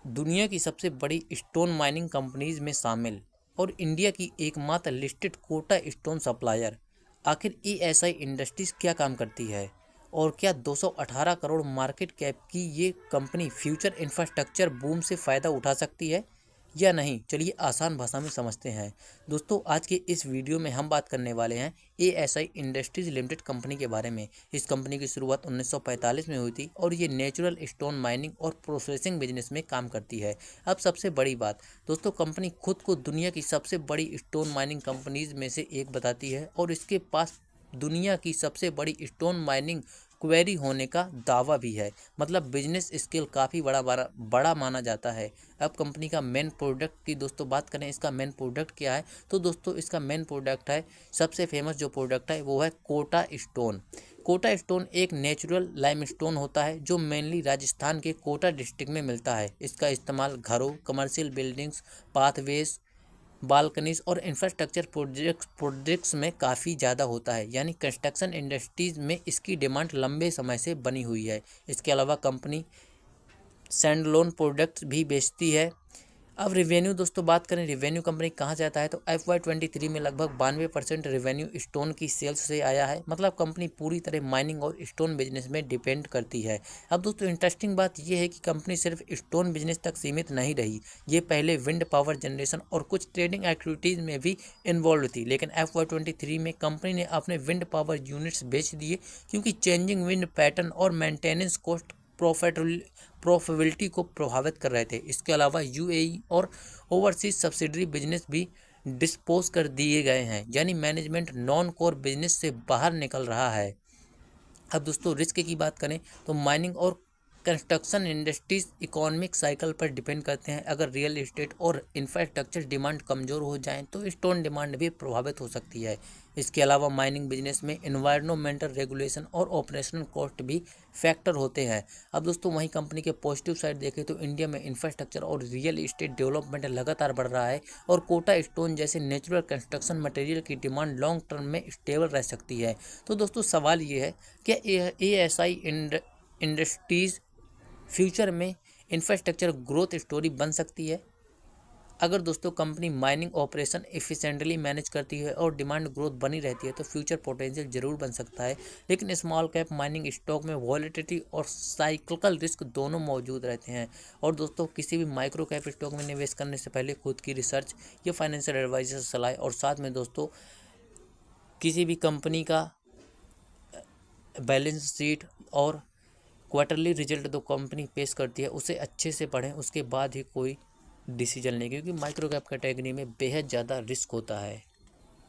दुनिया की सबसे बड़ी स्टोन माइनिंग कंपनीज में शामिल और इंडिया की एकमात्र लिस्टेड कोटा स्टोन सप्लायर। आखिर एएसआई इंडस्ट्रीज क्या काम करती है और क्या 218 करोड़ मार्केट कैप की ये कंपनी फ्यूचर इंफ्रास्ट्रक्चर बूम से फ़ायदा उठा सकती है या नहीं, चलिए आसान भाषा में समझते हैं। दोस्तों, आज के इस वीडियो में हम बात करने वाले हैं एएसआई इंडस्ट्रीज लिमिटेड कंपनी के बारे में। इस कंपनी की शुरुआत 1945 में हुई थी और ये नेचुरल स्टोन माइनिंग और प्रोसेसिंग बिजनेस में काम करती है। अब सबसे बड़ी बात दोस्तों, कंपनी खुद को दुनिया की सबसे बड़ी स्टोन माइनिंग कंपनीज में से एक बताती है और इसके पास दुनिया की सबसे बड़ी स्टोन माइनिंग क्वेरी होने का दावा भी है। मतलब बिजनेस स्केल काफ़ी बड़ा माना जाता है। अब कंपनी का मेन प्रोडक्ट की दोस्तों बात करें, इसका मेन प्रोडक्ट क्या है, तो दोस्तों इसका मेन प्रोडक्ट है, सबसे फेमस जो प्रोडक्ट है वो है कोटा स्टोन। कोटा स्टोन एक नेचुरल लाइमस्टोन होता है जो मेनली राजस्थान के कोटा डिस्ट्रिक्ट में मिलता है। इसका इस्तेमाल घरों, कमर्शियल बिल्डिंग्स, पाथवेज, बालकनीज और इंफ्रास्ट्रक्चर प्रोजेक्ट्स में काफ़ी ज़्यादा होता है, यानी कंस्ट्रक्शन इंडस्ट्रीज में इसकी डिमांड लंबे समय से बनी हुई है। इसके अलावा कंपनी सैंडलोन प्रोडक्ट्स भी बेचती है। अब रिवेन्यू दोस्तों बात करें, रिवेन्यू कंपनी कहाँ से आता है, तो FY23 में लगभग 92% रिवेन्यू स्टोन की सेल्स से आया है। मतलब कंपनी पूरी तरह माइनिंग और स्टोन बिजनेस में डिपेंड करती है। अब दोस्तों इंटरेस्टिंग बात यह है कि कंपनी सिर्फ स्टोन बिजनेस तक सीमित नहीं रही, ये पहले विंड पावर जनरेशन और कुछ ट्रेडिंग एक्टिविटीज़ में भी इन्वॉल्व थी। लेकिन FY23 में कंपनी ने अपने विंड पावर यूनिट्स बेच दिए क्योंकि चेंजिंग विंड पैटर्न और मेंटेनेंस कॉस्ट प्रॉफिटेबिलिटी को प्रभावित कर रहे थे। इसके अलावा यूएई और ओवरसीज सब्सिडरी बिजनेस भी डिस्पोज कर दिए गए हैं, यानी मैनेजमेंट नॉन कोर बिजनेस से बाहर निकल रहा है। अब दोस्तों रिस्क की बात करें तो माइनिंग और कंस्ट्रक्शन इंडस्ट्रीज इकोनॉमिक साइकिल पर डिपेंड करते हैं। अगर रियल एस्टेट और इंफ्रास्ट्रक्चर डिमांड कमज़ोर हो जाए तो स्टोन डिमांड भी प्रभावित हो सकती है। इसके अलावा माइनिंग बिजनेस में एनवायरनमेंटल रेगुलेशन और ऑपरेशनल कॉस्ट भी फैक्टर होते हैं। अब दोस्तों वहीं कंपनी के पॉजिटिव साइड देखें तो इंडिया में इंफ्रास्ट्रक्चर और रियल एस्टेट डेवलपमेंट लगातार बढ़ रहा है और कोटा स्टोन जैसे नेचुरल कंस्ट्रक्शन मटेरियल की डिमांड लॉन्ग टर्म में स्टेबल रह सकती है। तो दोस्तों सवाल ये है, क्या एएसआई इंडस्ट्रीज फ्यूचर में इंफ्रास्ट्रक्चर ग्रोथ स्टोरी बन सकती है? अगर दोस्तों company mining operation efficiently manage करती है और डिमांड ग्रोथ बनी रहती है तो फ्यूचर पोटेंशियल जरूर बन सकता है। लेकिन स्मॉल कैप माइनिंग स्टॉक में वॉलेटिलिटी और साइक्लिकल रिस्क दोनों मौजूद रहते हैं। और दोस्तों किसी भी माइक्रो कैप स्टॉक में निवेश करने से पहले खुद की रिसर्च या फाइनेंशियल एडवाइजर से सलाह, और साथ में दोस्तों किसी भी कंपनी का बैलेंस शीट और क्वार्टरली रिजल्ट जो कंपनी पेश करती है उसे अच्छे से पढ़ें, उसके बाद ही कोई डिसीजन लें, क्योंकि माइक्रो कैप कैटेगरी में बेहद ज़्यादा रिस्क होता है।